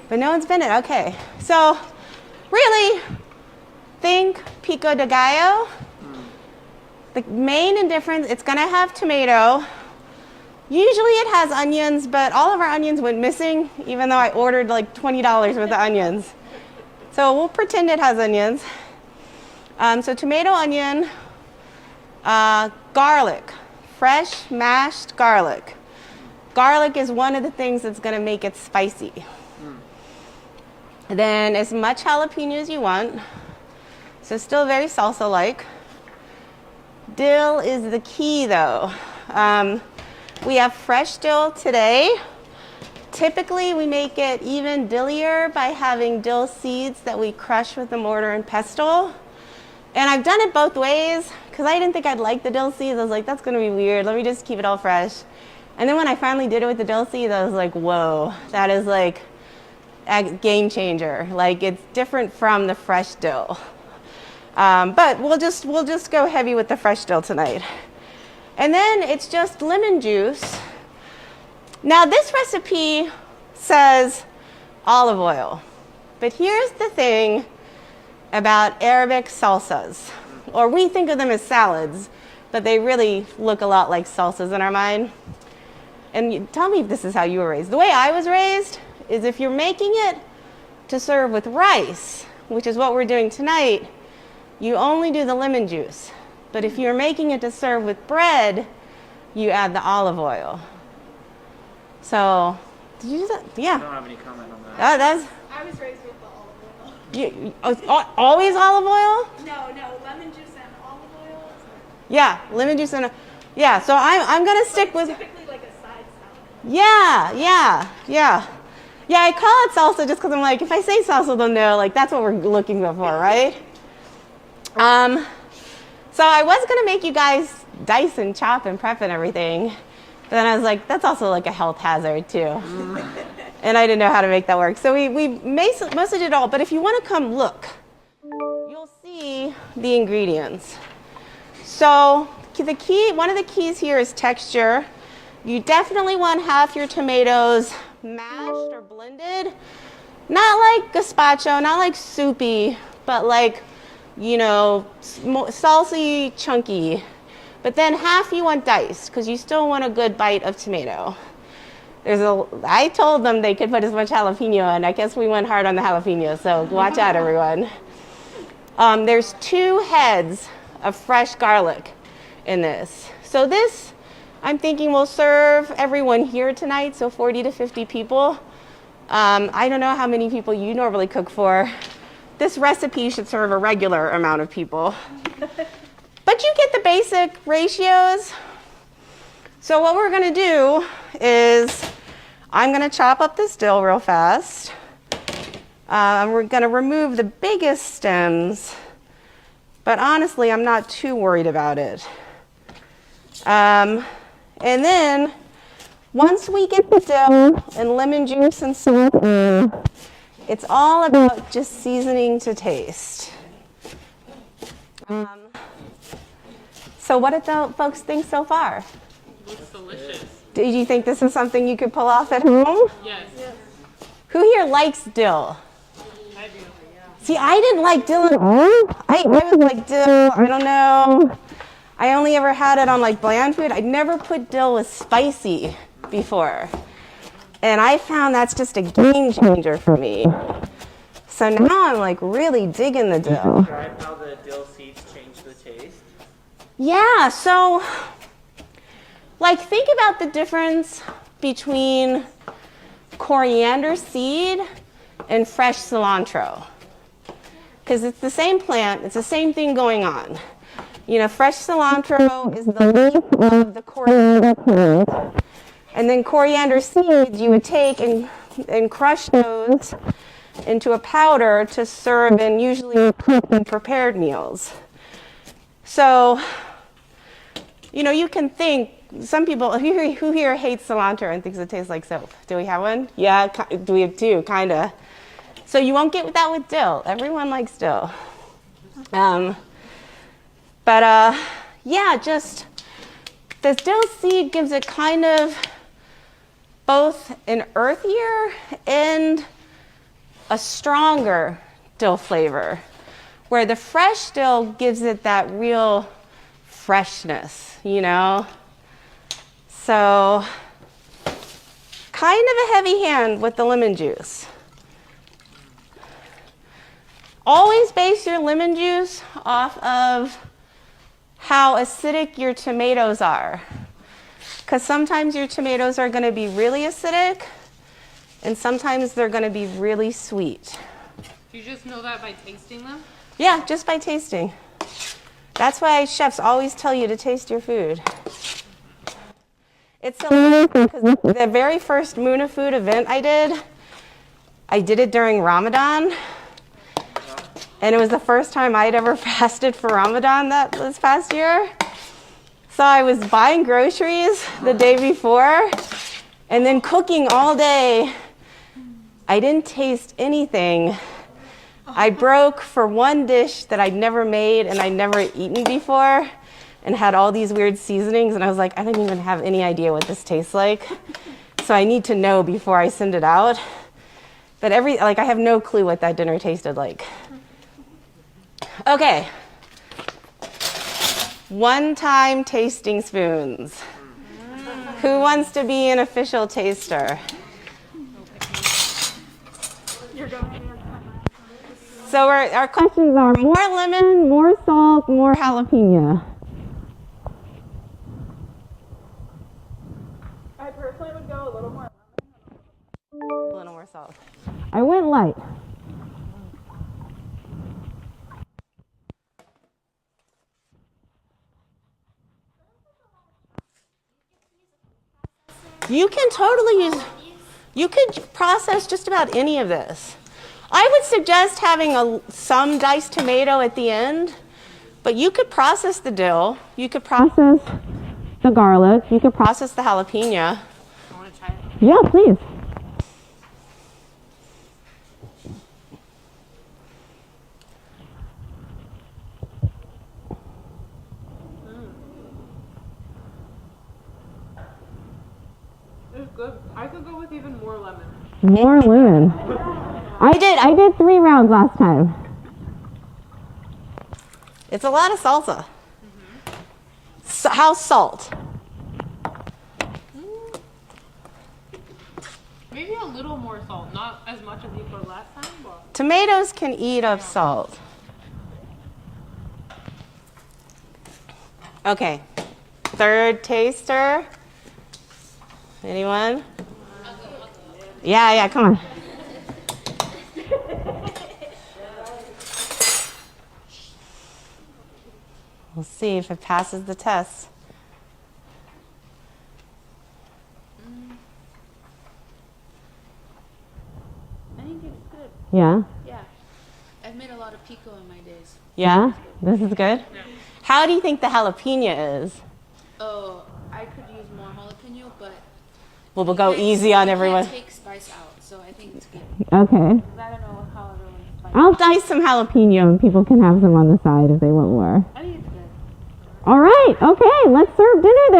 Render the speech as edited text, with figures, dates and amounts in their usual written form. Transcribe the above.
But no one's been it. Okay. So really think pico de gallo. The main difference, it's going to have tomato. Usually it has onions, but all of our onions went missing, even though I ordered like $20 worth of onions. So we'll pretend it has onions. So tomato, onion, garlic, fresh mashed garlic. Garlic is one of the things that's going to make it spicy. Then as much jalapeno as you want. So still very salsa-like. Dill is the key though. We have fresh dill today. Typically we make it even dillier by having dill seeds that we crush with the mortar and pestle. And I've done it both ways because I didn't think I'd like the dill seeds. I was like, that's going to be weird. Let me just keep it all fresh. And then when I finally did it with the dill seeds, I was like, whoa, that is like a game changer. Like it's different from the fresh dill. But we'll just go heavy with the fresh dill tonight. And then it's just lemon juice. Now this recipe says olive oil. But here's the thing about Arabic salsas. Or we think of them as salads, but they really look a lot like salsas in our mind. And tell me if this is how you were raised. The way I was raised is if you're making it to serve with rice, which is what we're doing tonight, you only do the lemon juice. But if you're making it to serve with bread, you add the olive oil. So, did you do that? Yeah. I don't have any comment on that. I was raised with the olive oil. Always olive oil? No, lemon juice and olive oil. Yeah, lemon juice and yeah. So I'm gonna stick with. Typically like a side salad. Yeah. I call it salsa just because I'm like, if I say salsa, they'll know. Like that's what we're looking for, right? So I was going to make you guys dice and chop and prep and everything. But then I was like, that's also like a health hazard too. And I didn't know how to make that work. So we mostly did it all. But if you want to come look, you'll see the ingredients. So one of the keys here is texture. You definitely want half your tomatoes mashed or blended. Not like gazpacho, not like soupy, but like salsy, chunky. But then half you want diced because you still want a good bite of tomato. I told them they could put as much jalapeno in. I guess we went hard on the jalapeno, so watch out, everyone. There's 2 heads of fresh garlic in this. So this, I'm thinking, will serve everyone here tonight, so 40 to 50 people. I don't know how many people you normally cook for. This recipe should serve a regular amount of people. But you get the basic ratios. So what we're going to do is I'm going to chop up this dill real fast. We're going to remove the biggest stems. But honestly, I'm not too worried about it. And then once we get the dill and lemon juice and salt in, it's all about just seasoning to taste. So what did the folks think so far? Looks delicious. Did you think this is something you could pull off at home? Yes. Who here likes dill? I do. See, I didn't like dill at all. I was like, dill, I don't know. I only ever had it on like bland food. I'd never put dill with spicy before. And I found that's just a game changer for me. So now I'm like really digging the dill. Try how the dill seeds change the taste. Yeah, so like think about the difference between coriander seed and fresh cilantro. Because it's the same plant, it's the same thing going on. Fresh cilantro is the leaf of the coriander plant. And then coriander seeds you would take and crush those into a powder to serve in usually cooked and prepared meals. So, you can think, some people, who here hates cilantro and thinks it tastes like soap? Do we have one? Yeah, do we have 2, kind of. So you won't get that with dill. Everyone likes dill. Just the dill seed gives it kind of both an earthier and a stronger dill flavor, where the fresh dill gives it that real freshness, you know? So, kind of a heavy hand with the lemon juice. Always base your lemon juice off of how acidic your tomatoes are. Because sometimes your tomatoes are going to be really acidic, and sometimes they're going to be really sweet. Do you just know that by tasting them? Yeah, just by tasting. That's why chefs always tell you to taste your food. It's so because the very first Muna Food event I did it during Ramadan. And it was the first time I'd ever fasted for Ramadan this past year. So I was buying groceries the day before and then cooking all day. I didn't taste anything. I broke for one dish that I'd never made and I'd never eaten before and had all these weird seasonings. And I was like, I don't even have any idea what this tastes like. So I need to know before I send it out. But I have no clue what that dinner tasted like. Okay. One-time tasting spoons. Who wants to be an official taster? So our questions are more lemon, more salt, more jalapeno. I personally would go a little more A little more salt. I went light. You can totally you could process just about any of this. I would suggest having some diced tomato at the end, but you could process the dill, you could process the garlic, you could process the jalapeno. I want to try it. Yeah, please. It's good. I could go with even more lemon. More lemon. I did 3 rounds last time. It's a lot of salsa. So, how's salt? Maybe a little more salt. Not as much as you put last time, but Tomatoes can eat up salt. Okay. Third taster. Anyone? Yeah, come on. We'll see if it passes the test. I think it's good. Yeah? Yeah. I've made a lot of pico in my days. Yeah? This is good? How do you think the jalapeno is? Oh, I could use more jalapeno, but Well, we'll go easy on everyone. you can't take spice out, so I think it's good. Okay. 'Cause I don't know how everyone's spice. I'll dice some jalapeno and people can have some on the side if they want more. I think it's good. All right. Okay. Let's serve dinner then.